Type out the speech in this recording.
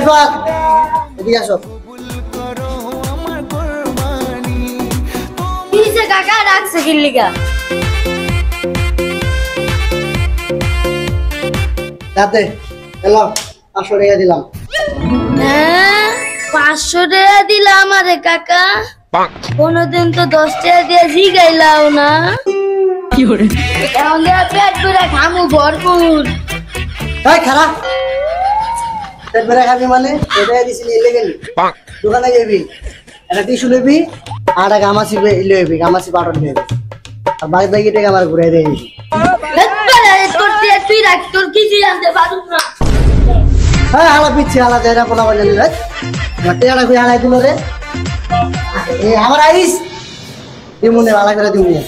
রিফাত এদিকে আসো। কিসে কাকা ডাকছে কিল্লিগা? রাতে এলো 500 টাকা দিলাম। হ্যাঁ 500 টাকা দিলা আমারে কাকা? কোনদিন তো 10 টাকা দিয়ে জিগাইলাও না। কি করে এখন পেট পুরা খামু ভরপুর। এই খারাপ পেট ভরে খাবি মানে এটাই দিছি নিয়ে গেলি দোকানে যাবি একটা টিস্যু লবি আর একটা গামাছি লবি গামাছি বাটন নেবি আর বাকি টাকা আমার ঘুরে দিয়ে দিবি। তুই রাখ তোর কিছু জানতে পারুন না। হ্যাঁ হালা পিচ্ছি হালা দেয়না পোলা বাজালি ভাই টেয়াটা খুঁজে হালাই দিল রে আমার আইস দিমুনে ভালো করে দিমুনে।